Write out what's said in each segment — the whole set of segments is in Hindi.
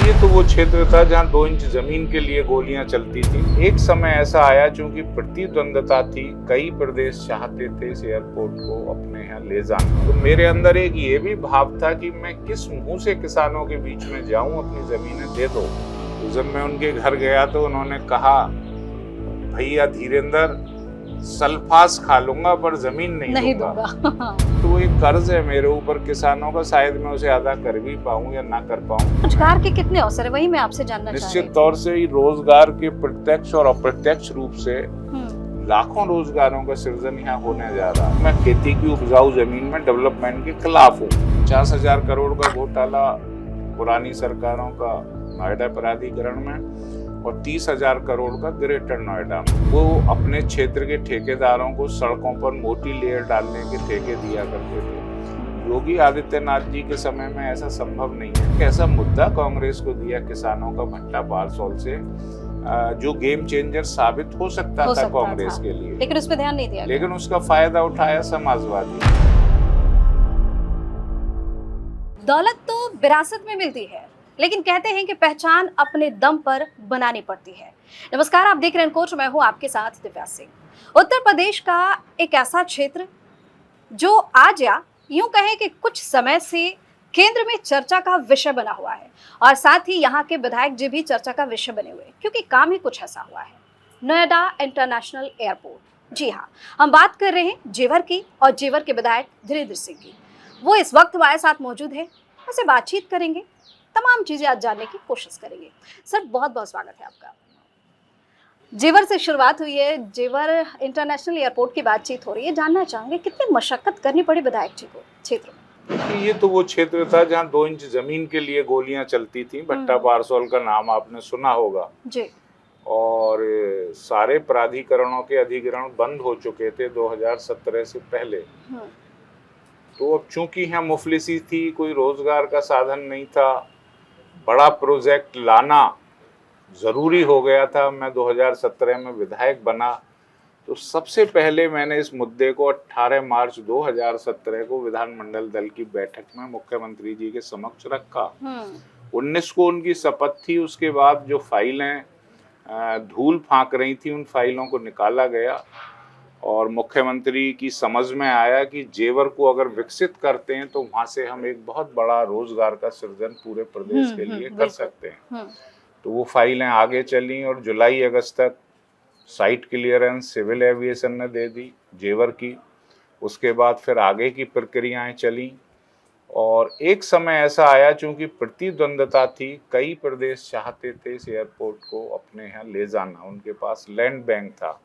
ये तो वो क्षेत्र था जहाँ 2 इंच जमीन के लिए गोलियां चलती थी। एक समय ऐसा आया, चूंकि प्रतिद्वंदता थी, कई प्रदेश चाहते थे इस एयरपोर्ट को अपने यहाँ ले जाना। तो मेरे अंदर एक ये भी भाव था कि मैं किस मुंह से किसानों के बीच में जाऊं, अपनी जमीनें दे दो। तो जब मैं उनके घर गया तो उन्होंने कहा, भैया धीरेंद्र, सल्फास खा लूंगा पर जमीन नहीं दूंगा। तो एक कर्ज है मेरे ऊपर किसानों का, शायद मैं उसे अदा कर भी पाऊं या ना कर पाऊं। रोजगार के कितने अवसर है, वही मैं आपसे जानना चाह रही निश्चित थी। तौर से ही रोजगार के प्रत्यक्ष और अप्रत्यक्ष रूप से लाखों रोजगारों का सृजन यहाँ होने जा रहा है। मैं खेती की उपजाऊ जमीन में डेवलपमेंट के खिलाफ हूँ। 50,000 करोड़ का घोटाला पुरानी सरकारों का नोएडा प्राधिकरण में, और 30,000 करोड़ का ग्रेटर नोएडा में। वो अपने क्षेत्र के ठेकेदारों को सड़कों पर मोटी लेयर डालने के ठेके दिया करते थे। योगी आदित्यनाथ जी के समय में ऐसा संभव नहीं है। ऐसा मुद्दा कांग्रेस को दिया किसानों का भट्टा पारसौल से, जो गेम चेंजर साबित हो सकता था कांग्रेस के लिए, लेकिन उस पर ध्यान नहीं दिया। लेकिन उसका फायदा उठाया समाजवादी। दौलत तो विरासत में मिलती है, लेकिन कहते हैं कि पहचान अपने दम पर बनानी पड़ती है। नमस्कार, आप देख रहे हैं कोच, मैं हूं आपके साथ दिव्या सिंह। उत्तर प्रदेश का एक ऐसा क्षेत्र जो आज या यूं कहें कि कुछ समय से केंद्र में चर्चा का विषय बना हुआ है, और साथ ही यहाँ के विधायक जी भी चर्चा का विषय बने हुए हैं, क्योंकि काम ही कुछ ऐसा हुआ है। नोएडा इंटरनेशनल एयरपोर्ट, जी हाँ, हम बात कर रहे हैं जेवर की, और जेवर के विधायक धीरेन्द्र सिंह की। वो इस वक्त हमारे साथ मौजूद है, उससे बातचीत करेंगे, तमाम चीजें आज जानने की कोशिश करेंगे। सर, बहुत बहुत स्वागत है आपका। जेवर से शुरुआत हुई है, जेवर इंटरनेशनल एयरपोर्ट की बातचीत हो रही है। जानना चाहेंगे कितनी मशक्कत करनी पड़ी विधायक जी को क्षेत्र में? देखिए, ये तो वो क्षेत्र था जहाँ 2 इंच जमीन के लिए गोलियां चलती थी। भट्टा पारसौल का नाम आपने सुना होगा जी। और सारे प्राधिकरणों के अधिग्रहण बंद हो चुके थे 2017 से पहले। तो अब चूंकि यहाँ मुफलिसी थी, कोई रोजगार का साधन नहीं था, बड़ा प्रोजेक्ट लाना जरूरी हो गया था। मैं 2017 में विधायक बना, तो सबसे पहले मैंने इस मुद्दे को 18 मार्च 2017 को विधानमंडल दल की बैठक में मुख्यमंत्री जी के समक्ष रखा। 19 को उनकी शपथ थी। उसके बाद जो फाइलें धूल फांक रही थी, उन फाइलों को निकाला गया और मुख्यमंत्री की समझ में आया कि जेवर को अगर विकसित करते हैं तो वहां से हम एक बहुत बड़ा रोजगार का सृजन पूरे प्रदेश के लिए कर सकते हैं। तो वो फाइलें आगे चली और जुलाई अगस्त तक साइट क्लियरेंस सिविल एविएशन ने दे दी जेवर की। उसके बाद फिर आगे की प्रक्रियाएं चली और एक समय ऐसा आया, चूंकि प्रतिद्वंदता थी, कई प्रदेश चाहते थे इस एयरपोर्ट को अपने यहाँ ले जाना। उनके पास लैंड बैंक था,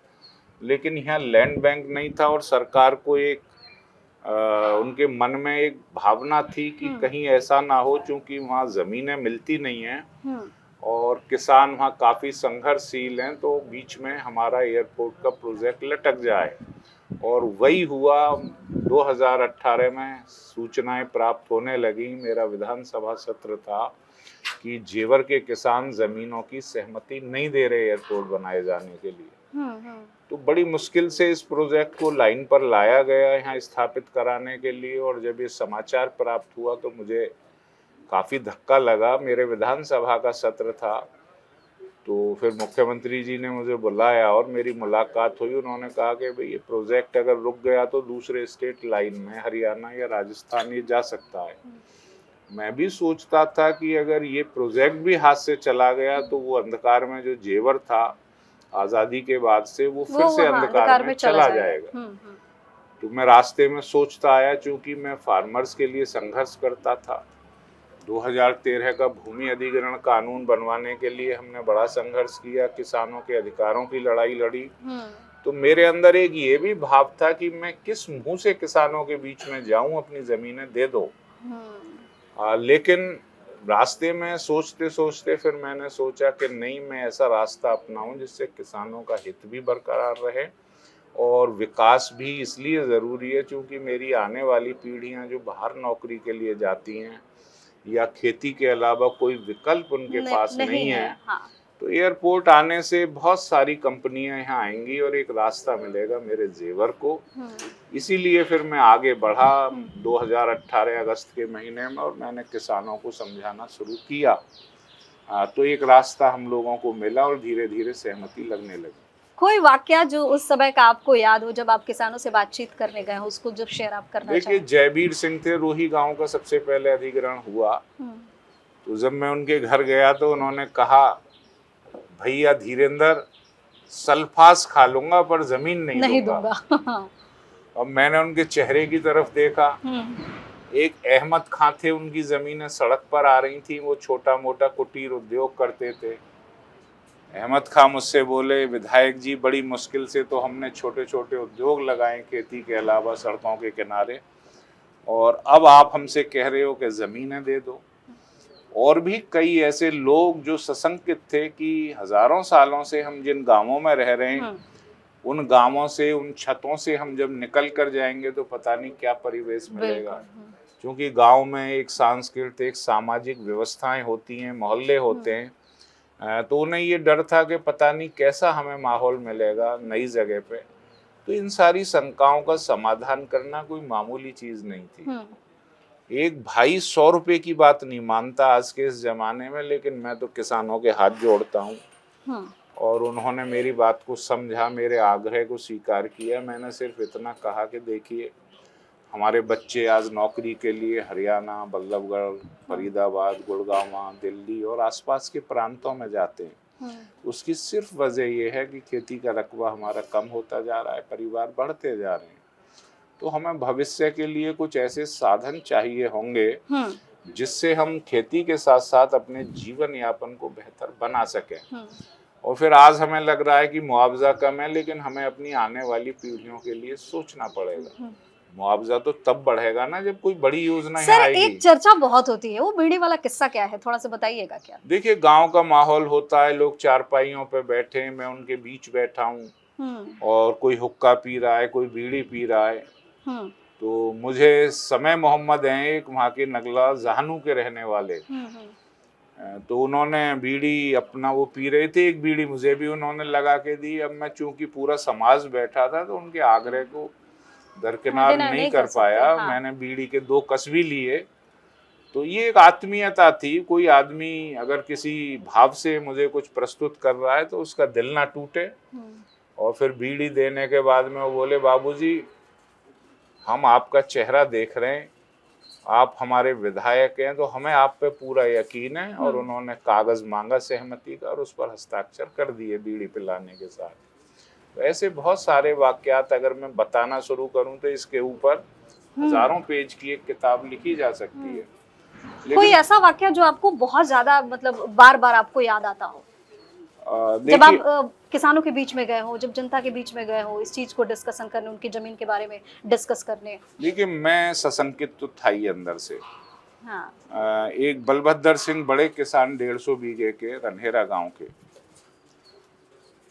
लेकिन यहाँ लैंड बैंक नहीं था और सरकार को एक उनके मन में एक भावना थी कि कहीं ऐसा ना हो, चूंकि वहाँ जमीनें मिलती नहीं हैं और किसान वहाँ काफ़ी संघर्षशील हैं, तो बीच में हमारा एयरपोर्ट का प्रोजेक्ट लटक जाए। और वही हुआ। 2018 में सूचनाएं प्राप्त होने लगी, मेरा विधानसभा सत्र था, कि जेवर के किसान जमीनों की सहमति नहीं दे रहे एयरपोर्ट बनाए जाने के लिए। तो बड़ी मुश्किल से इस प्रोजेक्ट को लाइन पर लाया गया यहाँ स्थापित कराने के लिए। और जब ये समाचार प्राप्त हुआ तो मुझे काफ़ी धक्का लगा। मेरे विधानसभा का सत्र था, तो फिर मुख्यमंत्री जी ने मुझे बुलाया और मेरी मुलाकात हुई। उन्होंने कहा कि भाई, ये प्रोजेक्ट अगर रुक गया तो दूसरे स्टेट लाइन में हरियाणा या राजस्थान ये जा सकता है। मैं भी सोचता था कि अगर ये प्रोजेक्ट भी हाथ से चला गया तो वो अंधकार में जो जेवर था आज़ादी के बाद से, वो फिर से अंधकार में चला जाएगा। तो मैं रास्ते में सोचता आया, चूंकि मैं फार्मर्स के लिए संघर्ष करता था। 2013 का भूमि अधिग्रहण कानून बनवाने के लिए हमने बड़ा संघर्ष किया, किसानों के अधिकारों की लड़ाई लड़ी। तो मेरे अंदर एक ये भी भाव था कि मैं किस मुंह से किसानों के बीच में जाऊं, अपनी जमीनें दे दो। लेकिन रास्ते में सोचते सोचते फिर मैंने सोचा कि नहीं, मैं ऐसा रास्ता अपनाऊं जिससे किसानों का हित भी बरकरार रहे और विकास भी इसलिए ज़रूरी है क्योंकि मेरी आने वाली पीढ़ियां जो बाहर नौकरी के लिए जाती हैं या खेती के अलावा कोई विकल्प उनके पास नहीं है। हाँ। तो एयरपोर्ट आने से बहुत सारी कंपनियां यहाँ आएंगी और एक रास्ता मिलेगा मेरे जेवर को। इसीलिए फिर मैं आगे बढ़ा 2018 अगस्त के महीने में और मैंने किसानों को समझाना शुरू किया तो एक रास्ता हम लोगों को मिला और धीरे धीरे सहमति लगने लगी। कोई वाकया जो उस समय का आपको याद हो जब आप किसानों से बातचीत करने गए हो, उसको जब शेयर आप करना देखिए, चाहें? जयवीर सिंह थे, रोही गांव का सबसे पहले अधिग्रहण हुआ। तो जब मैं उनके घर गया तो उन्होंने कहा, भैया धीरेंद्र, सल्फास खा लूंगा पर जमीन नहीं दूंगा। अब मैंने उनके चेहरे की तरफ देखा। एक अहमद खां थे, उनकी जमीनें सड़क पर आ रही थी, वो छोटा मोटा कुटीर उद्योग करते थे। अहमद खां मुझसे बोले, विधायक जी बड़ी मुश्किल से तो हमने छोटे छोटे उद्योग लगाए खेती के अलावा सड़कों के किनारे, और अब आप हमसे कह रहे हो कि जमीनें दे दो। और भी कई ऐसे लोग जो सशंकित थे कि हजारों सालों से हम जिन गांवों में रह रहे हैं, उन गांवों से, उन छतों से हम जब निकल कर जाएंगे तो पता नहीं क्या परिवेश मिलेगा। क्योंकि गांव में एक सांस्कृतिक सामाजिक व्यवस्थाएं होती हैं, मोहल्ले होते हैं, तो उन्हें ये डर था कि पता नहीं कैसा हमें माहौल मिलेगा नई जगह पे। तो इन सारी शंकाओं का समाधान करना कोई मामूली चीज नहीं थी। एक भाई 100 रुपए की बात नहीं मानता आज के इस जमाने में, लेकिन मैं तो किसानों के हाथ जोड़ता हूँ। और उन्होंने मेरी बात को समझा, मेरे आग्रह को स्वीकार किया। मैंने सिर्फ इतना कहा कि देखिए, हमारे बच्चे आज नौकरी के लिए हरियाणा, बल्लभगढ़, फरीदाबाद, गुड़गांव, दिल्ली और आसपास के प्रांतों में जाते हैं। उसकी सिर्फ वजह यह है कि खेती का रकबा हमारा कम होता जा रहा है, परिवार बढ़ते जा रहे हैं। तो हमें भविष्य के लिए कुछ ऐसे साधन चाहिए होंगे जिससे हम खेती के साथ साथ अपने जीवन यापन को बेहतर बना सकें। और फिर आज हमें लग रहा है कि मुआवजा कम है, लेकिन हमें अपनी आने वाली पीढ़ियों के लिए सोचना पड़ेगा। मुआवजा तो तब बढ़ेगा ना जब कोई बड़ी योजना सर, आएगी। एक चर्चा बहुत होती है, वो बीड़ी वाला किस्सा क्या है, थोड़ा सा बताइएगा क्या? देखिए, गांव का माहौल होता है, लोग चारपाइयों पे बैठे, मैं उनके बीच बैठा हूँ और कोई हुक्का पी रहा है, कोई बीड़ी पी रहा है। तो मुझे समय मोहम्मद हैं, एक वहाँ के नगला जहानू के रहने वाले, तो उन्होंने बीड़ी अपना वो पी रहे थे, एक बीड़ी मुझे भी उन्होंने लगा के दी। अब मैं चूंकि पूरा समाज बैठा था तो उनके आग्रह को दरकिनार नहीं कर पाया। मैंने बीड़ी के 2 कस भी लिए। तो ये एक आत्मीयता थी। कोई आदमी अगर किसी भाव से मुझे कुछ प्रस्तुत कर रहा है तो उसका दिल ना टूटे। और फिर बीड़ी देने के बाद में वो बोले, बाबूजी हम आपका चेहरा देख रहे हैं, आप हमारे विधायक हैं, तो हमें आप पे पूरा यकीन है। और उन्होंने कागज मांगा सहमति का और उस पर हस्ताक्षर कर दिए बीड़ी पिलाने के साथ। तो ऐसे बहुत सारे वाकयात अगर मैं बताना शुरू करूं तो इसके ऊपर हजारों पेज की एक किताब लिखी जा सकती है। कोई ऐसा वाकया जो आपको बहुत ज्यादा मतलब बार बार आपको याद आता हो, जब आप किसानों के बीच में गए हो, जब जनता के बीच में गए हो, इस चीज को डिस्कशन करने, उनकी जमीन के बारे में डिस्कस करने? देखिए, मैं सशंकित तो था ही अंदर से। एक बलभद्र सिंह बड़े किसान 150 बीघे के रन्हेरा गांव के,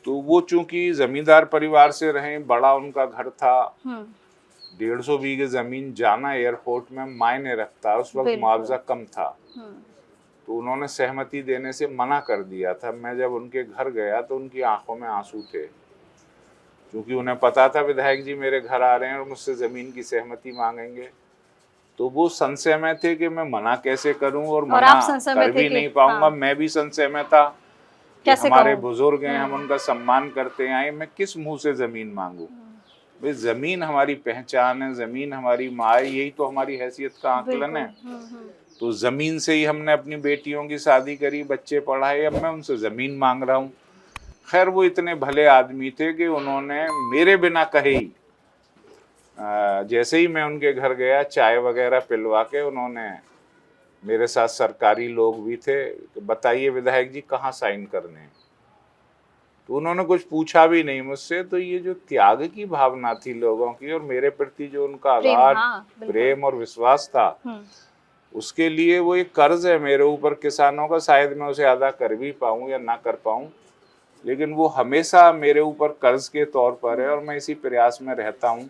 तो वो चूंकि जमींदार परिवार से रहे, बड़ा उनका घर था, 150 बीघे जमीन जाना एयरपोर्ट में मायने रखता, उस वक्त मुआवजा कम था। तो उन्होंने सहमति देने से मना कर दिया था। मैं जब उनके घर गया तो उनकी आंखों में आंसू थे, क्योंकि उन्हें पता था विधायक जी मेरे घर आ रहे हैं और मुझसे जमीन की सहमति मांगेंगे। तो वो संशय में थे कि मैं मना कैसे करूं, और मना कर भी नहीं पाऊंगा। मैं भी संशय में था कि हमारे बुजुर्ग हैं, हम उनका सम्मान करते आए, मैं किस मुंह से जमीन मांगू। भाई, जमीन हमारी पहचान है, जमीन हमारी माँ है, यही तो हमारी हैसियत का आकलन है। तो जमीन से ही हमने अपनी बेटियों की शादी करी, बच्चे पढ़ाए, अब मैं उनसे जमीन मांग रहा हूँ। खैर, वो इतने भले आदमी थे कि उन्होंने मेरे बिना कहे ही, जैसे ही मैं उनके घर गया, चाय वगैरह पिलवा के, उन्होंने, मेरे साथ सरकारी लोग भी थे, तो बताइए विधायक जी कहाँ साइन करने हैं। तो उन्होंने कुछ पूछा भी नहीं मुझसे। तो ये जो त्याग की भावना थी लोगों की और मेरे प्रति जो उनका अगाध प्रेम और विश्वास था, उसके लिए वो एक कर्ज है मेरे ऊपर किसानों का। शायद मैं उसे अदा कर भी पाऊँ या ना कर पाऊँ, लेकिन वो हमेशा मेरे ऊपर कर्ज के तौर पर है। और मैं इसी प्रयास में रहता हूँ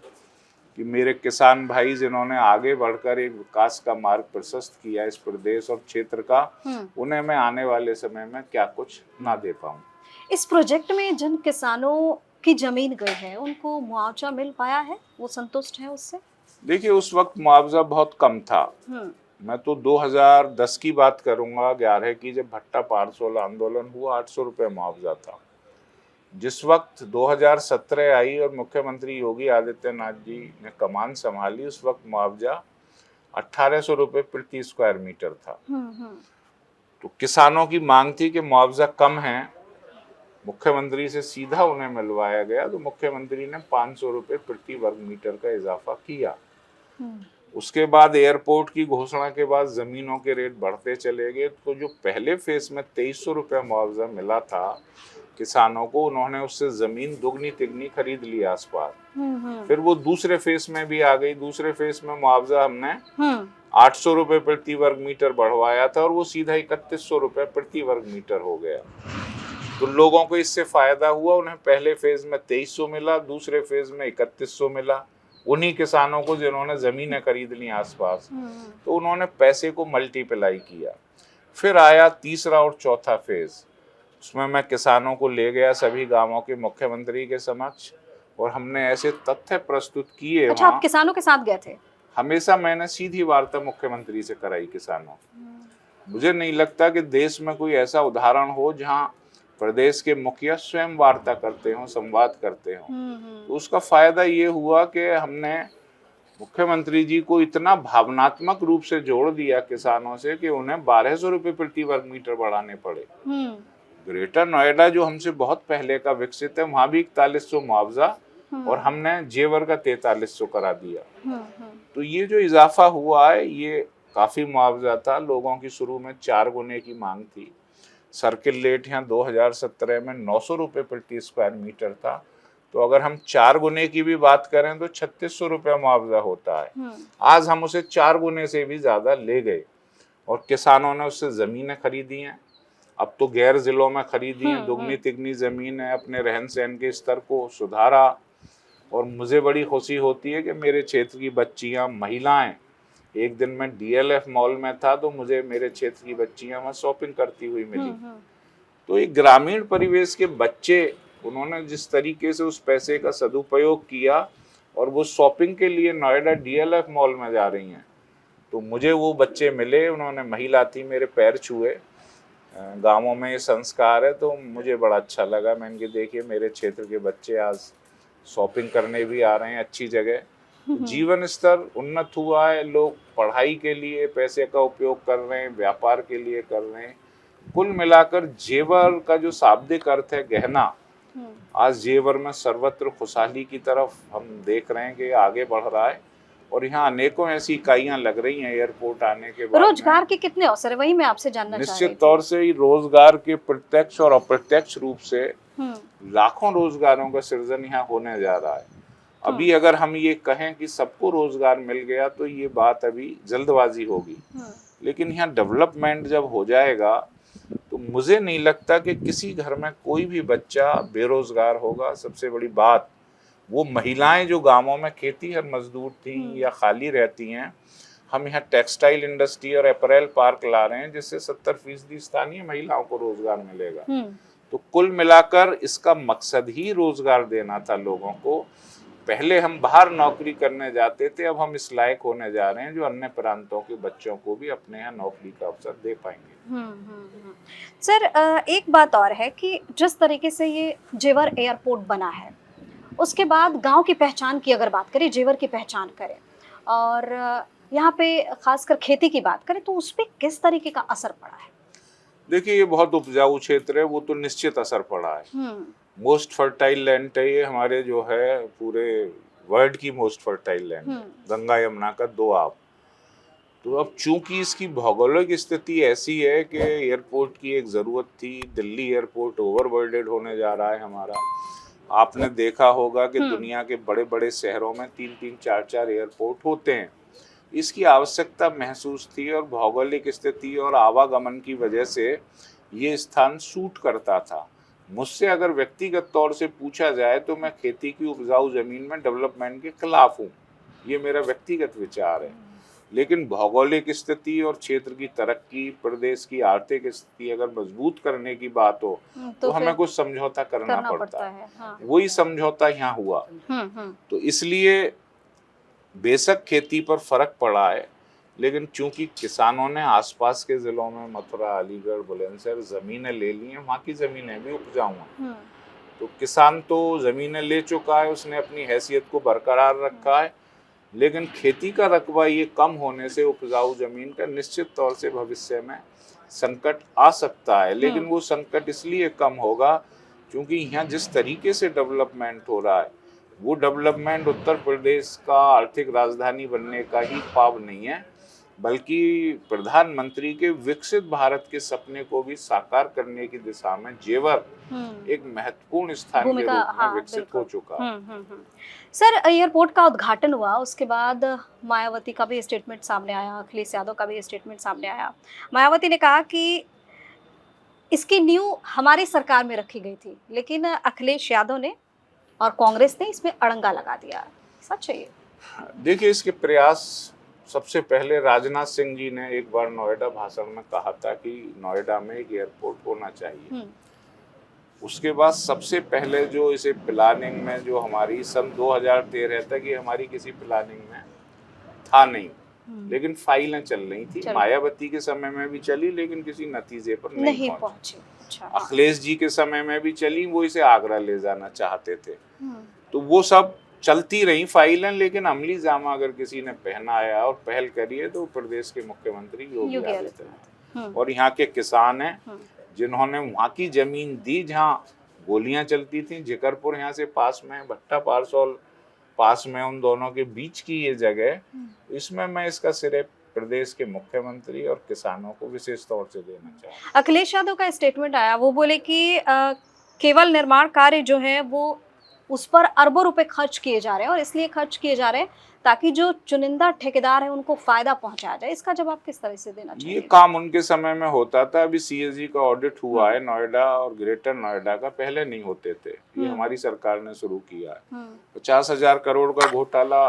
कि मेरे किसान भाई जिन्होंने आगे बढ़कर एक विकास का मार्ग प्रशस्त किया इस प्रदेश और क्षेत्र का, उन्हें मैं आने वाले समय में क्या कुछ ना दे पाऊँ। इस प्रोजेक्ट में जिन किसानों की जमीन गई है, उनको मुआवजा मिल पाया है? वो संतुष्ट है उससे? देखिए, उस वक्त मुआवजा बहुत कम था। मैं तो 2010 की बात करूंगा, 11 की, जब भट्टा पारसोल आंदोलन हुआ, 800 रुपये मुआवजा था। जिस वक्त 2017 आई और मुख्यमंत्री योगी आदित्यनाथ जी ने कमान संभाली, उस वक्त मुआवजा 1800 रुपये प्रति स्क्वायर मीटर था। तो किसानों की मांग थी कि मुआवजा कम है, मुख्यमंत्री से सीधा उन्हें मिलवाया गया, तो मुख्यमंत्री ने 500 रुपये प्रति वर्ग मीटर का इजाफा किया। उसके बाद एयरपोर्ट की घोषणा के बाद जमीनों के रेट बढ़ते चले गए। तो जो पहले फेज में 2300 रुपया मुआवजा मिला था किसानों को, उन्होंने उससे जमीन दुगनी तिगनी खरीद ली आसपास। फिर वो दूसरे फेज में भी आ गई। दूसरे फेज में मुआवजा हमने 800 रुपये प्रति वर्ग मीटर बढ़वाया था और वो सीधा 3100 रुपये प्रति वर्ग मीटर हो गया। तो लोगों को इससे फायदा हुआ। उन्हें पहले फेज में 2300 मिला, दूसरे फेज में 3100 मिला। उन्हीं किसानों को जिन्होंने जमीनें खरीद ली आसपास, तो उन्होंने पैसे को मल्टीप्लाई किया। फिर आया तीसरा और चौथा फेज। उसमें मैं किसानों को ले गया सभी गांवों के मुख्यमंत्री के समक्ष और हमने ऐसे तथ्य प्रस्तुत किए। अच्छा, आप किसानों के साथ गए थे? हमेशा मैंने सीधी वार्ता मुख्यमंत्री से कराई किसानों। मुझे नहीं लगता कि देश में कोई ऐसा उदाहरण हो जहां प्रदेश के मुखिया स्वयं वार्ता करते हो, संवाद करते हो। तो उसका फायदा ये हुआ कि हमने मुख्यमंत्री जी को इतना भावनात्मक रूप से जोड़ दिया किसानों से कि उन्हें 1200 रुपये प्रति वर्ग मीटर बढ़ाने पड़े। ग्रेटर नोएडा जो हमसे बहुत पहले का विकसित है, वहां भी 4100 मुआवजा और हमने जेवर का 4300 करा दिया। तो ये जो इजाफा हुआ है, ये काफी मुआवजा था। लोगों की शुरू में 4 गुने की मांग थी। सर्किल रेट यहाँ 2017 में 900 रुपये प्रति स्क्वायर मीटर था। तो अगर हम 4 गुने की भी बात करें तो 3600 रुपया मुआवजा होता है। आज हम उसे 4 गुने से भी ज्यादा ले गए और किसानों ने उससे जमीनें खरीदी हैं। अब तो गैर जिलों में खरीदी हैं, दुगनी तिगनी जमीन है, अपने रहन सहन के स्तर को सुधारा। और मुझे बड़ी खुशी होती है कि मेरे क्षेत्र की बच्चियां, महिलाएं, एक दिन मैं DLF मॉल में था तो मुझे मेरे क्षेत्र की बच्चियां वहाँ शॉपिंग करती हुई मिली। तो एक ग्रामीण परिवेश के बच्चे, उन्होंने जिस तरीके से उस पैसे का सदुपयोग किया और वो शॉपिंग के लिए नोएडा DLF मॉल में जा रही हैं, तो मुझे वो बच्चे मिले। उन्होंने, महिला थी, मेरे पैर छुए। गाँवों में ये संस्कार है, तो मुझे बड़ा अच्छा लगा। मैंने कहा देखिए मेरे क्षेत्र के बच्चे आज शॉपिंग करने भी आ रहे हैं अच्छी जगह। जीवन स्तर उन्नत हुआ है, लोग पढ़ाई के लिए पैसे का उपयोग कर रहे हैं, व्यापार के लिए कर रहे हैं। कुल मिलाकर जेवर का जो शाब्दिक अर्थ है गहना, आज जेवर में सर्वत्र खुशहाली की तरफ हम देख रहे हैं कि आगे बढ़ रहा है। और यहाँ अनेकों ऐसी इकाइयां लग रही हैं एयरपोर्ट आने के बाद। रोजगार के कितने अवसर है, वही मैं आपसे जानना चाह रही थी। निश्चित तौर से रोजगार के प्रत्यक्ष और अप्रत्यक्ष रूप से लाखों रोजगारों का सृजन यहाँ होने जा रहा है। अभी अगर हम ये कहें कि सबको रोजगार मिल गया तो ये बात अभी जल्दबाजी होगी। लेकिन यहाँ डेवलपमेंट जब हो जाएगा तो मुझे नहीं लगता कि किसी घर में कोई भी बच्चा बेरोजगार होगा। सबसे बड़ी बात, वो महिलाएं जो गांवों में खेती हर मजदूर थी या खाली रहती हैं, हम यहाँ टेक्सटाइल इंडस्ट्री और अपैरल पार्क ला रहे हैं जिससे 70% स्थानीय महिलाओं को रोजगार मिलेगा। तो कुल मिलाकर इसका मकसद ही रोजगार देना था लोगों को। पहले हम बाहर नौकरी करने जाते थे, अब हम इस लायक होने जा रहे हैं जो अन्य प्रांतों के बच्चों को भी अपने यहाँ नौकरी का अवसर दे पाएंगे। सर, एक बात और है कि जिस तरीके से ये जेवर एयरपोर्ट बना है, उसके बाद गांव की पहचान की अगर बात करें, जेवर की पहचान करें और यहाँ पे खासकर खेती की बात करें, तो उस पर किस तरीके का असर पड़ा है? देखिए, ये बहुत उपजाऊ क्षेत्र है, वो तो निश्चित असर पड़ा है। मोस्ट फर्टाइल लैंड है ये हमारे, जो है पूरे वर्ल्ड की most fertile land, Ganga Yamuna का 2 आब। तो अब चूंकि इसकी भौगोलिक स्थिति ऐसी है कि एयरपोर्ट की एक ज़रूरत थी। दिल्ली एयरपोर्ट ओवरबर्डेड होने जा रहा है हमारा। आपने देखा होगा कि दुनिया के बड़े बड़े शहरों में 3-3, 4-4 एयरपोर्ट होते हैं। इसकी आवश्यकता महसूस थी और भौगोलिक स्थिति और आवागमन की वजह से ये स्थान सूट करता था। मुझसे अगर व्यक्तिगत तौर से पूछा जाए तो मैं खेती की उपजाऊ जमीन में डेवलपमेंट के खिलाफ हूँ, ये मेरा व्यक्तिगत विचार है। लेकिन भौगोलिक स्थिति और क्षेत्र की तरक्की, प्रदेश की आर्थिक स्थिति अगर मजबूत करने की बात हो तो हमें कुछ समझौता करना पड़ता है। हाँ। वही समझौता यहाँ हुआ। तो इसलिए बेशक खेती पर फर्क पड़ा है, लेकिन चूंकि किसानों ने आसपास के जिलों में मथुरा, अलीगढ़, बुलंदशहर ज़मीनें ले ली हैं, वहाँ की ज़मीनें भी उपजाऊ हैं। तो किसान तो ज़मीनें ले चुका है, उसने अपनी हैसियत को बरकरार रखा है, लेकिन खेती का रकबा ये कम होने से उपजाऊ ज़मीन का निश्चित तौर से भविष्य में संकट आ सकता है। लेकिन वो संकट इसलिए कम होगा क्योंकि यहाँ जिस तरीके से डेवलपमेंट हो रहा है, वो डेवलपमेंट उत्तर प्रदेश का आर्थिक राजधानी बनने का ही ख्वाब नहीं है, बल्कि प्रधानमंत्री के विकसित भारत के सपने को भी साकार करने की दिशा में जेवर एक महत्वपूर्ण स्थान के भूमिका, रूप में हाँ, विकसित बिल्कुल। हो चुका है। सर, एयरपोर्ट का उद्घाटन हुआ, उसके बाद मायावती का भी स्टेटमेंट सामने आया, अखिलेश यादव का भी स्टेटमेंट सामने आया। मायावती ने कहा कि इसकी नींव हमारी सरकार में रखी गई थी, लेकिन अखिलेश यादव ने और कांग्रेस ने इसमें अड़ंगा लगा दिया। सच है ये? देखिए, इसके प्रयास सबसे पहले राजनाथ सिंह जी ने एक बार नोएडा भाषण में कहा था कि नोएडा में एक एयरपोर्ट होना चाहिए। उसके बाद सबसे पहले जो इसे प्लानिंग में, जो हमारी सन 2013 तक ये हमारी किसी प्लानिंग में था नहीं, लेकिन फाइलें चल रही थी। मायावती के समय में भी चली, लेकिन किसी नतीजे पर नहीं पहुंची। अच्छा। अखिलेश जी के समय में भी चली, वो इसे आगरा ले जाना चाहते थे। तो वो सब चलती रही फाइलें, लेकिन अमली जामा अगर किसी ने पहनाया और पहल करी है तो प्रदेश के मुख्यमंत्री योगी आदित्यनाथ और यहाँ के किसान हैं, जिन्होंने वहाँ की जमीन दी जहाँ गोलियां चलती थी। जिकरपुर यहाँ से पास में, भट्टा पारसौल पास में, उन दोनों के बीच की ये जगह, इसमें मैं इसका श्रेय प्रदेश के मुख्यमंत्री और किसानों को विशेष तौर से देना चाहूँगा। अखिलेश यादव का स्टेटमेंट आया, वो बोले कि केवल निर्माण कार्य जो है वो उस पर अरबों रुपए खर्च किए जा रहे हैं, और इसलिए खर्च किए जा रहे हैं ताकि जो चुनिंदा ठेकेदार है उनको फायदा पहुंचाया जाए। इसका जवाब किस तरह से देना चाहिए? ये काम उनके समय में होता था। अभी सीएजी का ऑडिट हुआ है नोएडा और ग्रेटर नोएडा का, पहले नहीं होते थे। ये हमारी सरकार ने शुरू किया है। 50,000 करोड़ का घोटाला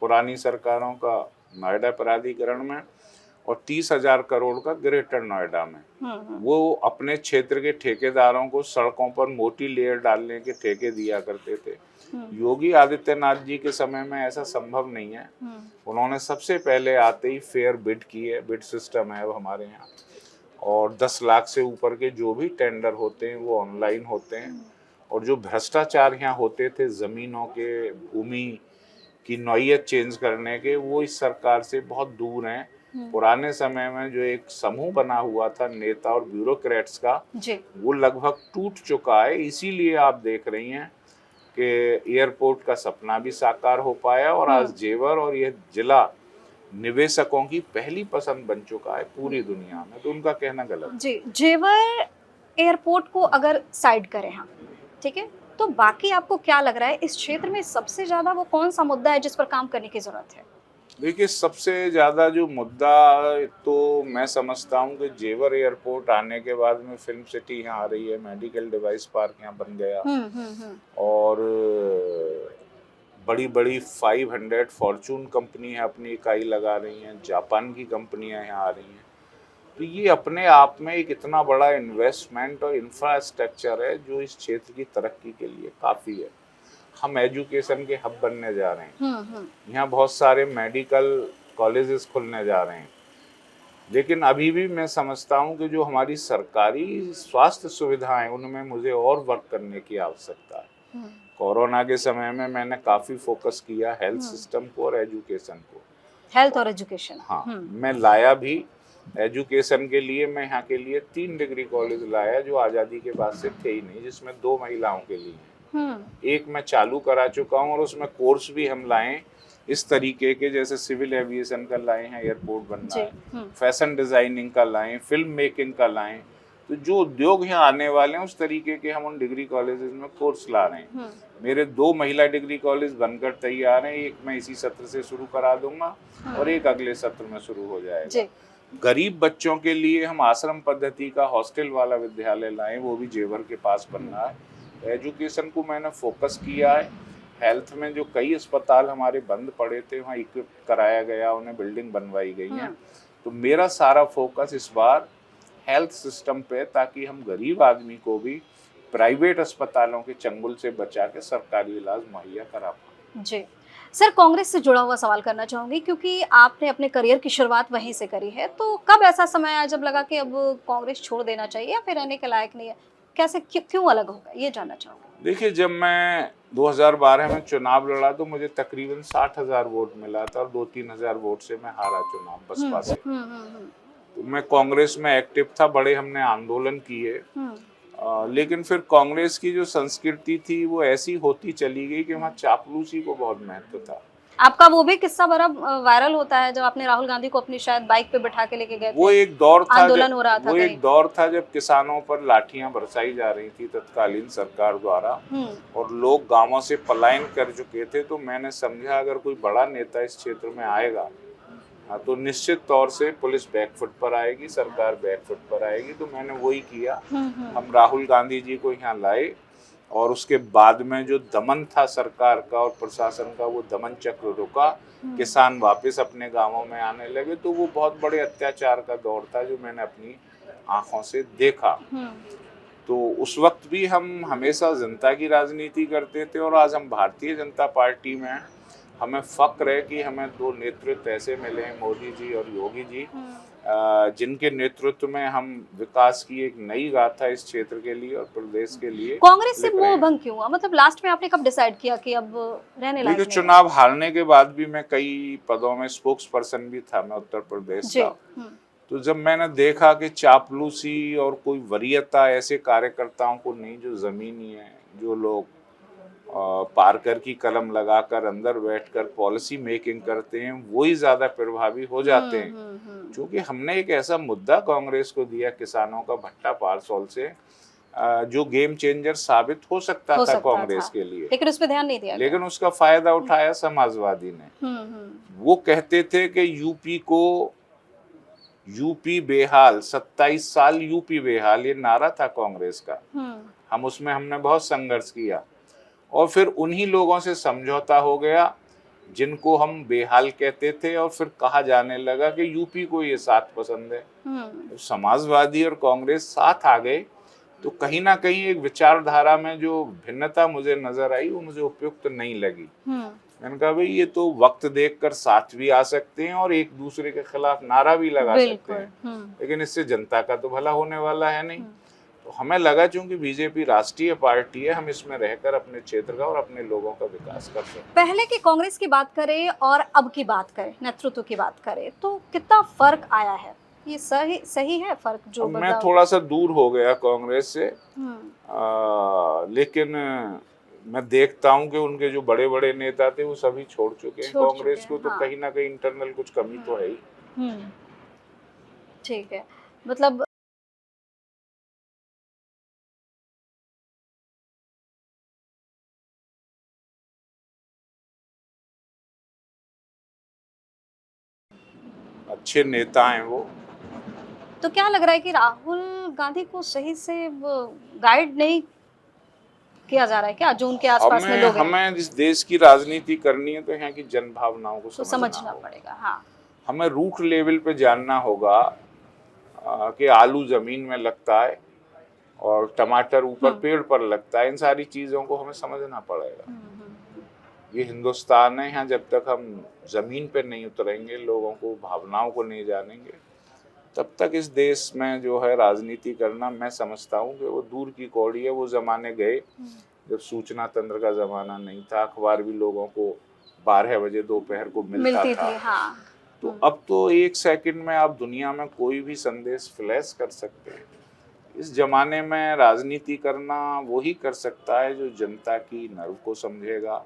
पुरानी सरकारों का नोएडा प्राधिकरण में और 30,000 करोड़ का ग्रेटर नोएडा में। वो अपने क्षेत्र के ठेकेदारों को सड़कों पर मोटी लेयर डालने के ठेके दिया करते थे। योगी आदित्यनाथ जी के समय में ऐसा संभव नहीं है। उन्होंने सबसे पहले आते ही फेयर बिड की है, बिड सिस्टम है अब हमारे यहाँ, और 10 लाख से ऊपर के जो भी टेंडर होते हैं वो ऑनलाइन होते हैं। और जो भ्रष्टाचार यहाँ होते थे जमीनों के, भूमि की नौयत चेंज करने के, वो इस सरकार से बहुत दूर हैं। पुराने समय में जो एक समूह बना हुआ था नेता और ब्यूरोक्रेट्स का, वो लगभग टूट चुका है। इसीलिए आप देख रही हैं कि एयरपोर्ट का सपना भी साकार हो पाया और आज जेवर और यह जिला निवेशकों की पहली पसंद बन चुका है पूरी दुनिया में। तो उनका कहना गलत जी। जेवर एयरपोर्ट को अगर साइड करें हम, ठीक है, तो बाकी आपको क्या लग रहा है इस क्षेत्र में सबसे ज्यादा वो कौन सा मुद्दा है जिस पर काम करने की जरूरत है? देखिए, सबसे ज़्यादा जो मुद्दा तो मैं समझता हूँ कि जेवर एयरपोर्ट आने के बाद में फिल्म सिटी यहाँ आ रही है, मेडिकल डिवाइस पार्क यहाँ बन गया, और बड़ी बड़ी 500 फॉर्चून कंपनी है अपनी इकाई लगा रही हैं, जापान की कंपनियाँ यहाँ आ रही हैं। तो ये अपने आप में एक इतना बड़ा इन्वेस्टमेंट और इंफ्रास्ट्रक्चर है जो इस क्षेत्र की तरक्की के लिए काफ़ी है। हम एजुकेशन के हब बनने जा रहे हैं, यहाँ बहुत सारे मेडिकल कॉलेजेस खुलने जा रहे हैं, लेकिन अभी भी मैं समझता हूँ कि जो हमारी सरकारी स्वास्थ्य सुविधाएं, उनमें मुझे और वर्क करने की आवश्यकता है। कोरोना के समय में मैंने काफ़ी फोकस किया हेल्थ सिस्टम को और एजुकेशन को। हेल्थ और एजुकेशन, हाँ, मैं लाया भी एजुकेशन के लिए। मैं यहाँ के लिए 3 डिग्री कॉलेज लाया जो आज़ादी के बाद से थे ही नहीं, जिसमें 2 महिलाओं के लिए, एक मैं चालू करा चुका हूँ, और उसमें कोर्स भी हम लाए इस तरीके के, जैसे सिविल एविएशन का लाए हैं, एयरपोर्ट बनना है, फैशन डिजाइनिंग का लाए, फिल्म मेकिंग का लाए। तो जो उद्योग यहाँ आने वाले हैं उस तरीके के हम उन डिग्री कॉलेजेस में कोर्स ला रहे हैं। मेरे 2 महिला डिग्री कॉलेज बनकर तैयार हैं, एक मैं इसी सत्र से शुरू करा दूंगा और एक अगले सत्र में शुरू हो जाएगा। गरीब बच्चों के लिए हम आश्रम पद्धति का हॉस्टल वाला विद्यालय लाए, वो भी जेवर के पास बन रहा है। एजुकेशन को मैंने फोकस किया है। हेल्थ में जो कई अस्पताल हमारे बंद पड़े थे वहाँ इक्विप कराया गया, उन्हें बिल्डिंग बनवाई गई है। तो मेरा सारा फोकस इस बार हेल्थ सिस्टम पे, ताकि हम गरीब आदमी को भी प्राइवेट अस्पतालों के चंगुल से बचा के सरकारी इलाज मुहैया करा पाएं। जी सर, कांग्रेस से जुड़ा हुआ सवाल करना चाहूंगी क्योंकि आपने अपने करियर की शुरुआत वहीं से करी है, तो कब ऐसा समय आया जब लगा कि अब कांग्रेस छोड़ देना चाहिए या फिर रहने के लायक नहीं है? कैसे क्यों अलग हो गए, ये जानना चाहूंगी। देखिए, जब मैं 2012 में चुनाव लड़ा तो मुझे तकरीबन 60,000 वोट मिला था और 2-3 हज़ार वोट से मैं हारा चुनाव बसपा से। तो मैं कांग्रेस में एक्टिव था, बड़े हमने आंदोलन किए। लेकिन फिर कांग्रेस की जो संस्कृति थी वो ऐसी होती चली गई कि वहाँ चापलूसी को बहुत महत्व था। आपका वो भी किस्सा बड़ा वायरल होता है जब आपने राहुल गांधी को अपनी शायद बाइक पे बिठा के लेके गए थे। वो एक दौर था आंदोलन हो रहा था वो कहीं। एक दौर था जब किसानों पर लाठियां बरसाई जा रही थी तत्कालीन सरकार द्वारा और लोग गांवों से पलायन कर चुके थे। तो मैंने समझा अगर कोई बड़ा नेता इस क्षेत्र में आएगा तो निश्चित तौर से पुलिस बैकफुट पर आएगी, सरकार बैकफुट पर आएगी। तो मैंने वही किया। हम राहुल गांधी जी को यहाँ लाए और उसके बाद में जो दमन था सरकार का और प्रशासन का, वो दमन चक्र रुका। किसान वापस अपने गांवों में आने लगे। तो वो बहुत बड़े अत्याचार का दौर था जो मैंने अपनी आंखों से देखा। तो उस वक्त भी हम हमेशा जनता की राजनीति करते थे और आज हम भारतीय जनता पार्टी में हैं। हमें फक्र है कि हमें दो नेतृत्व ऐसे मिले हैं, मोदी जी और योगी जी, जिनके नेतृत्व में हम विकास की एक नई गाथा इस क्षेत्र के लिए और प्रदेश के लिए। कांग्रेस से मोह भंग क्यों हुआ? मतलब लास्ट में आपने कब डिसाइड किया कि अब रहने लायक नहीं है? चुनाव हारने के बाद भी मैं कई पदों में स्पोक्स पर्सन भी था, मैं उत्तर प्रदेश का। तो जब मैंने देखा कि चापलूसी और कोई वरीयता ऐसे कार्यकर्ताओं को नहीं जो जमीनी है, जो लोग पार्कर की कलम लगाकर अंदर बैठकर पॉलिसी मेकिंग करते हैं, वही ज्यादा प्रभावी हो जाते हैं। क्योंकि हमने एक ऐसा मुद्दा कांग्रेस को दिया किसानों का भट्टा पारसौल से, जो गेम चेंजर साबित हो सकता था कांग्रेस के लिए, लेकिन उस पर ध्यान नहीं दिया। लेकिन उसका फायदा उठाया समाजवादी ने। वो कहते थे कि यूपी बेहाल, 27 साल यूपी बेहाल, ये नारा था कांग्रेस का। हमने बहुत संघर्ष किया और फिर उन्हीं लोगों से समझौता हो गया जिनको हम बेहाल कहते थे और फिर कहा जाने लगा कि यूपी को ये साथ पसंद है। तो समाजवादी और कांग्रेस साथ आ गए। तो कहीं ना कहीं एक विचारधारा में जो भिन्नता मुझे नजर आई वो मुझे उपयुक्त नहीं लगी। मैंने कहा भाई ये तो वक्त देखकर साथ भी आ सकते हैं और एक दूसरे के खिलाफ नारा भी लगा सकते हैं, लेकिन इससे जनता का तो भला होने वाला है नहीं। तो हमें लगा चूंकि बीजेपी राष्ट्रीय पार्टी है, हम इसमें रहकर अपने क्षेत्र का और अपने लोगों का विकास कर सकते हैं। पहले की कांग्रेस की बात करें और अब की बात करें, नेतृत्व की बात करें, तो कितना फर्क आया है? ये सही है फर्क जो मैं थोड़ा सा दूर हो गया कांग्रेस से, लेकिन मैं देखता हूं कि उनके जो बड़े बड़े नेता थे वो सभी छोड़ चुके हैं कांग्रेस को। तो कहीं ना कहीं इंटरनल कुछ कमी तो है ही। ठीक है, मतलब अच्छे नेता हैं वो। तो क्या लग रहा है कि राहुल गांधी को सही से गाइड नहीं किया जा रहा है क्या, जो उनके आसपास में लोग हैं? हमें जिस देश की राजनीति करनी है तो यहाँ की जन भावनाओं को समझना पड़ेगा। हाँ, हमें रूट लेवल पे जानना होगा कि आलू जमीन में लगता है और टमाटर ऊपर पेड़ पर लगता है। इन सारी चीजों को हमें समझना पड़ेगा। ये हिंदुस्तान है, यहाँ जब तक हम जमीन पे नहीं उतरेंगे, लोगों को भावनाओं को नहीं जानेंगे, तब तक इस देश में जो है राजनीति करना, मैं समझता हूँ कि वो दूर की कौड़ी है। वो जमाने गए जब सूचना तंत्र का जमाना नहीं था, अखबार भी लोगों को 12 बजे दोपहर को मिलता था। हाँ। तो अब तो 1 सेकंड में आप दुनिया में कोई भी संदेश फ्लैश कर सकते हैं। इस जमाने में राजनीति करना वही कर सकता है जो जनता की नर्व को समझेगा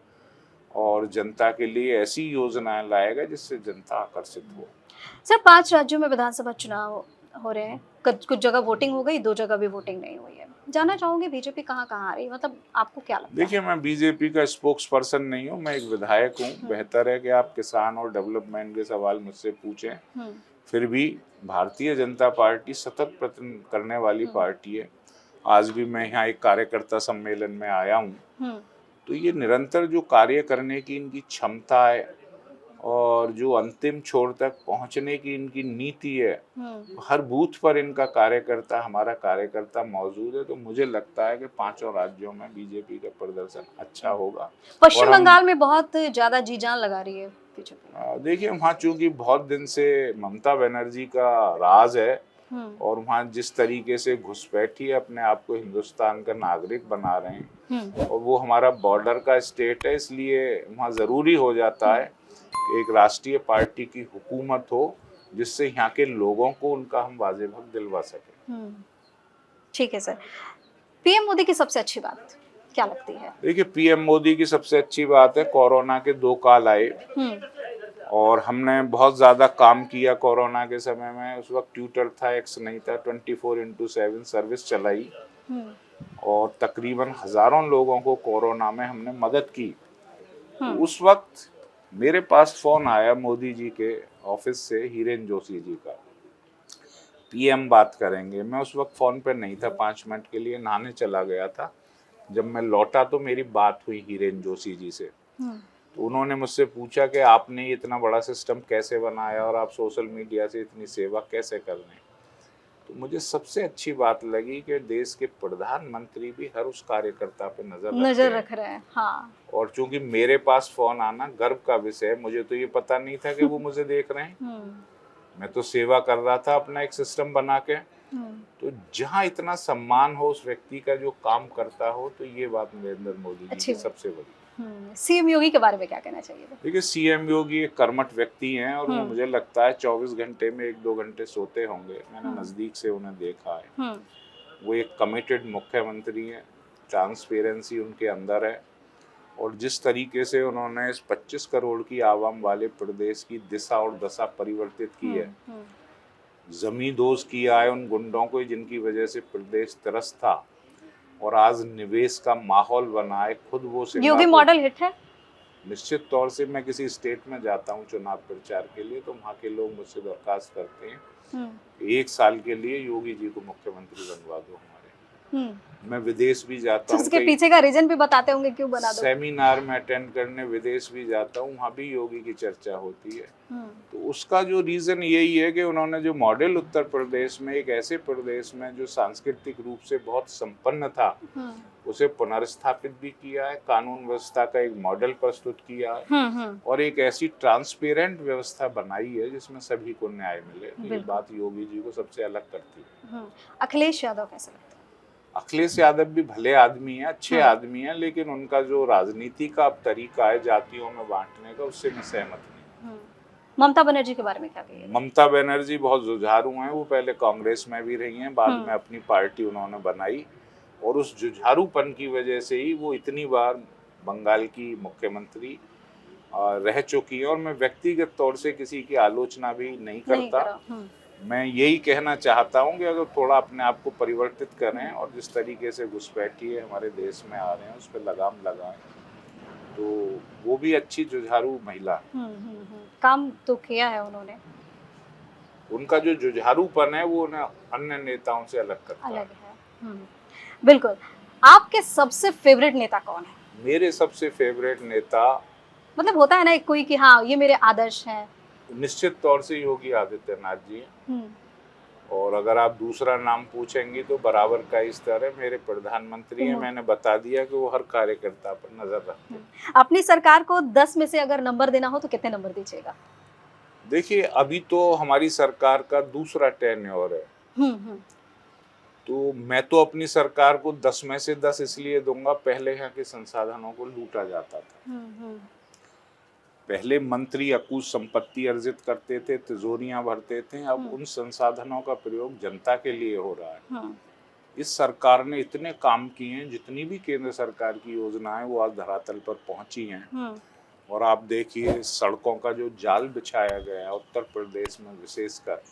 और जनता के लिए ऐसी योजनाएं लाएगा जिससे जनता आकर्षित हो। सर, 5 राज्यों में विधानसभा चुनाव हो रहे हैं, कुछ जगह वोटिंग हो गई, 2 जगह भी वोटिंग नहीं हुई है। जानना चाहूंगी बीजेपी कहाँ आ रही है, मतलब आपको क्या लगता है? देखिए, मैं बीजेपी का स्पोक्स पर्सन नहीं हूँ, मैं एक विधायक हूँ। बेहतर है कि आप किसान और डेवलपमेंट के सवाल मुझसे पूछें। फिर भी भारतीय जनता पार्टी सतत प्रयत्न करने वाली पार्टी है। आज भी मैं यहाँ एक कार्यकर्ता सम्मेलन में आया हूँ। तो ये निरंतर जो कार्य करने की इनकी क्षमता है, और जो अंतिम छोर तक पहुंचने की इनकी नीति है, हर बूथ पर इनका कार्यकर्ता, हमारा कार्यकर्ता मौजूद है। तो मुझे लगता है कि पांचों राज्यों में बीजेपी का प्रदर्शन अच्छा होगा। और पश्चिम बंगाल में बहुत ज्यादा जी जान लगा रही है बीजेपी। देखिए, वहाँ चूंकि बहुत दिन से ममता बनर्जी का राज है और वहाँ जिस तरीके से घुसपैठी अपने आप को हिंदुस्तान का नागरिक बना रहे हैं, और वो हमारा बॉर्डर का स्टेट है, इसलिए वहाँ ज़रूरी हो जाता है कि एक राष्ट्रीय पार्टी की हुकूमत हो जिससे यहाँ के लोगों को उनका हम वाजिब हक दिलवा सकें। ठीक है सर, पीएम मोदी की सबसे अच्छी बात क्या लगती है? देखिए, पीएम मोदी की सबसे अच्छी बात है, कोरोना के 2 काल आए और हमने बहुत ज़्यादा काम किया कोरोना के समय में। उस वक्त ट्विटर था, एक्स नहीं था, 24/7 सर्विस चलाई और तकरीबन हज़ारों लोगों को कोरोना में हमने मदद की। तो उस वक्त मेरे पास फ़ोन आया मोदी जी के ऑफिस से, हिरेन जोशी जी का, पीएम बात करेंगे। मैं उस वक्त फ़ोन पे नहीं था, 5 मिनट के लिए नहाने चला गया था। जब मैं लौटा तो मेरी बात हुई हिरेन जोशी जी से। तो उन्होंने मुझसे पूछा कि आपने इतना बड़ा सिस्टम कैसे बनाया और आप सोशल मीडिया से इतनी सेवा कैसे कर रहे हैं। तो मुझे सबसे अच्छी बात लगी कि देश के प्रधानमंत्री भी हर उस कार्यकर्ता पे नजर रख रहे हैं। हाँ। और चूंकि मेरे पास फोन आना गर्व का विषय है, मुझे तो ये पता नहीं था कि वो मुझे देख रहे हैं। मैं तो सेवा कर रहा था अपना एक सिस्टम बना के। तो जहाँ इतना सम्मान हो उस व्यक्ति का जो काम करता हो, तो ये बात नरेंद्र मोदी जी की सबसे बड़ी। सीएम योगी के बारे में क्या कहना चाहिए? देखिए, सीएम योगी एक कर्मठ व्यक्ति हैं और वो मुझे लगता है 24 घंटे में 1-2 घंटे सोते होंगे। मैंने नज़दीक से उन्हें देखा है। वो एक कमिटेड मुख्यमंत्री हैं, ट्रांसपेरेंसी उनके अंदर है और जिस तरीके से उन्होंने इस 25 करोड़ की आवाम वाले प्रदेश की दिशा और दशा परिवर्तित की है, जमींदोज किया है उन गुंडों को जिनकी वजह से प्रदेश त्रस्त था और आज निवेश का माहौल बना है। खुद वो योगी मॉडल हिट है। निश्चित तौर से मैं किसी स्टेट में जाता हूँ चुनाव प्रचार के लिए, तो वहाँ के लोग मुझसे दरखास्त करते हैं 1 साल के लिए योगी जी को मुख्यमंत्री बनवा दो हमारे। मैं विदेश भी जाता हूँ, उसके पीछे का रीजन भी बताते होंगे क्यों बना दो। सेमिनार में अटेंड करने विदेश भी जाता हूँ, वहाँ भी योगी की चर्चा होती है। तो उसका जो रीजन यही है कि उन्होंने जो मॉडल उत्तर प्रदेश में, एक ऐसे प्रदेश में जो सांस्कृतिक रूप से बहुत संपन्न था, उसे पुनर्स्थापित भी किया है, कानून व्यवस्था का एक मॉडल प्रस्तुत किया है और एक ऐसी ट्रांसपेरेंट व्यवस्था बनाई है जिसमें सभी को न्याय मिले। ये बात योगी जी को सबसे अलग करती है। अखिलेश यादव कैसे लगता है? अखिलेश यादव भी भले आदमी हैं, अच्छे आदमी हैं, लेकिन उनका जो राजनीति का तरीका है जातियों में बांटने का, उससे मैं सहमत नहीं। ममता बनर्जी के बारे में क्या कहिए? ममता बनर्जी बहुत जुझारू हैं। वो पहले कांग्रेस में भी रही हैं, बाद में अपनी पार्टी उन्होंने बनाई और उस जुझारूपन की वजह से ही वो इतनी बार बंगाल की मुख्यमंत्री रह चुकी है। और मैं व्यक्तिगत तौर से किसी की आलोचना भी नहीं करता। मैं यही कहना चाहता हूँ कि अगर थोड़ा अपने आप को परिवर्तित करें और जिस तरीके से घुसपैठी है हमारे देश में आ रहे हैं उस पर लगाम लगाएं, तो वो भी अच्छी जुझारू महिला। काम तो किया है उन्होंने। उनका जो जुझारूपन है वो उन्हें अन्य नेताओं से अलग करता है। बिल्कुल। आपके सबसे फेवरेट नेता कौन है? मेरे सबसे फेवरेट नेता, मतलब होता है ना कोई कि हाँ ये मेरे आदर्श हैं। निश्चित तौर से योगी आदित्यनाथ जी हैं। और अगर आप दूसरा नाम पूछेंगी तो बराबर का इस तरह मेरे प्रधानमंत्री हैं। मैंने बता दिया कि वो हर कार्यकर्ता पर नजर रखते हैं। अपनी सरकार को 10 में से अगर नंबर देना हो तो कितने नंबर दीजिएगा? देखिए, अभी तो हमारी सरकार का दूसरा टेन्योर है, तो मैं तो अपनी सरकार को 10 में से 10 इसलिए दूंगा, पहले यहाँ के संसाधनों को लूटा जाता था। पहले मंत्री अकूत संपत्ति अर्जित करते थे, तिजोरियां भरते थे, अब उन संसाधनों का प्रयोग जनता के लिए हो रहा है। इस सरकार ने इतने काम किए हैं, जितनी भी केंद्र सरकार की योजनाएं वो आज धरातल पर पहुंची हैं। और आप देखिए सड़कों का जो जाल बिछाया गया है उत्तर प्रदेश में विशेषकर,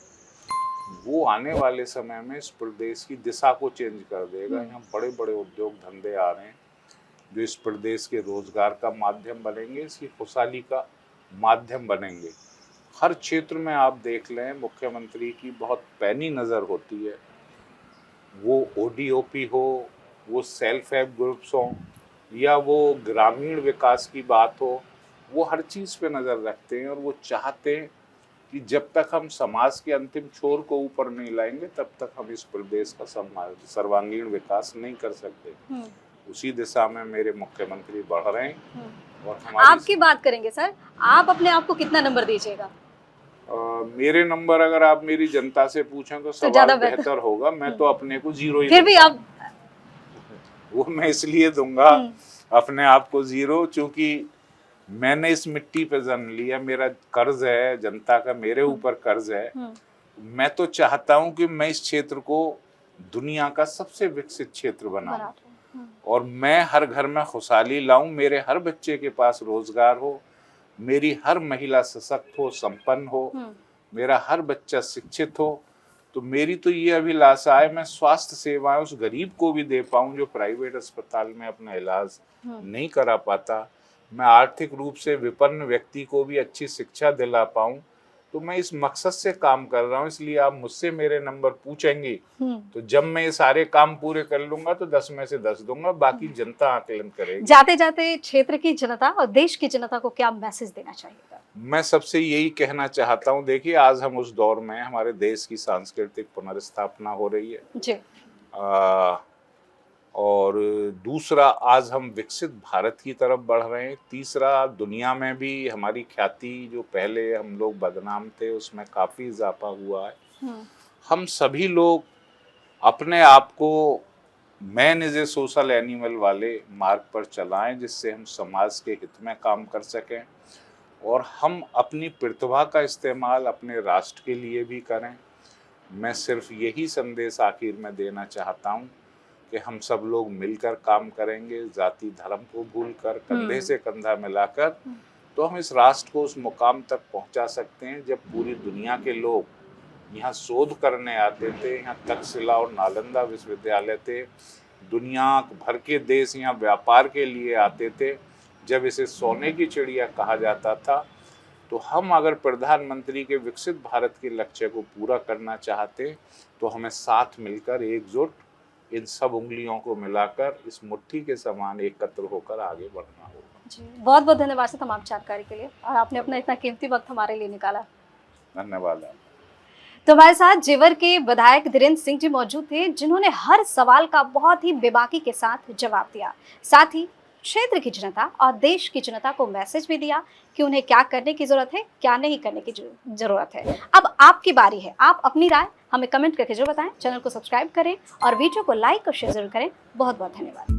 वो आने वाले समय में इस प्रदेश की दिशा को चेंज कर देगा। यहाँ बड़े बड़े उद्योग धंधे आ रहे हैं जो इस प्रदेश के रोजगार का माध्यम बनेंगे, इसकी खुशहाली का माध्यम बनेंगे। हर क्षेत्र में आप देख लें, मुख्यमंत्री की बहुत पैनी नज़र होती है। वो ओडीओपी हो, वो सेल्फ हेल्प ग्रुप्स हो, या वो ग्रामीण विकास की बात हो, वो हर चीज पे नजर रखते हैं और वो चाहते हैं कि जब तक हम समाज के अंतिम छोर को ऊपर नहीं लाएंगे तब तक हम इस प्रदेश का सर्वांगीण विकास नहीं कर सकते। उसी दिशा में मेरे मुख्यमंत्री बढ़ रहे हैं। और आपकी बात करेंगे सर, आप अपने आप को कितना नंबर दीजिएगा? मेरे नंबर अगर आप मेरी जनता से पूछें तो सवाल बेहतर होगा। मैं तो अपने को 0 ही फिर भी आप वो मैं इसलिए दूंगा अपने आप को 0, क्योंकि मैंने इस मिट्टी पे जन्म लिया, मेरा कर्ज है जनता का, मेरे ऊपर कर्ज है। मैं तो चाहता हूं कि मैं इस क्षेत्र को दुनिया का सबसे विकसित क्षेत्र बनाऊं और मैं हर घर में खुशहाली लाऊं, मेरे हर बच्चे के पास रोजगार हो, मेरी हर महिला सशक्त हो, संपन्न हो, मेरा हर बच्चा शिक्षित हो। तो मेरी तो ये अभिलाषा है मैं स्वास्थ्य सेवाएं उस गरीब को भी दे पाऊं जो प्राइवेट अस्पताल में अपना इलाज नहीं करा पाता। मैं आर्थिक रूप से विपन्न व्यक्ति को भी अच्छी शिक्षा दिला पाऊं। तो मैं इस मकसद से काम कर रहा हूं। इसलिए आप मुझसे मेरे नंबर पूछेंगे तो जब मैं ये सारे काम पूरे कर लूंगा तो 10 में से 10 दूंगा, बाकी जनता आकलन करेगी। जाते जाते क्षेत्र की जनता और देश की जनता को क्या मैसेज देना चाहिए? मैं सबसे यही कहना चाहता हूं, देखिए आज हम उस दौर में हमारे देश की सांस्कृतिक पुनर्स्थापना हो रही है जी। और दूसरा आज हम विकसित भारत की तरफ बढ़ रहे हैं। तीसरा दुनिया में भी हमारी ख्याति जो पहले हम लोग बदनाम थे उसमें काफ़ी इजाफा हुआ है। हम सभी लोग अपने आप को man is a social animal वाले मार्ग पर चलाएं जिससे हम समाज के हित में काम कर सकें और हम अपनी प्रतिभा का इस्तेमाल अपने राष्ट्र के लिए भी करें। मैं सिर्फ यही संदेश आखिर में देना चाहता हूं कि हम सब लोग मिलकर काम करेंगे, जाति धर्म को भूलकर, कंधे से कंधा मिलाकर, तो हम इस राष्ट्र को उस मुकाम तक पहुंचा सकते हैं जब पूरी दुनिया के लोग यहाँ शोध करने आते थे। यहाँ तक्षशिला और नालंदा विश्वविद्यालय थे, दुनिया भर के देश यहाँ व्यापार के लिए आते थे। जब इसे सोने की चिड़िया कहा जाता था, तो हम अगर प्रधानमंत्री के विकसित भारत के लक्ष्य को पूरा करना चाहते तो हमें साथ मिलकर एकजुट इन सब उंगलियों को मिलाकर इस मुट्ठी के समान एकत्र होकर आगे बढ़ना होगा। जी, बहुत बहुत धन्यवाद सर तमाम जानकारी के लिए और आपने अपना इतना कीमती वक्त हमारे लिए निकाला। धन्यवाद। तो हमारे साथ जेवर के विधायक धीरेन्द्र सिंह जी मौजूद थे जिन्होंने हर सवाल का बहुत ही बेबाकी के साथ जवाब दिया, साथ ही क्षेत्र की जनता और देश की जनता को मैसेज भी दिया कि उन्हें क्या करने की जरूरत है, क्या नहीं करने की जरूरत है। अब आपकी बारी है, आप अपनी राय हमें कमेंट करके जो बताएं। चैनल को सब्सक्राइब करें और वीडियो को लाइक और शेयर जरूर करें। बहुत बहुत धन्यवाद।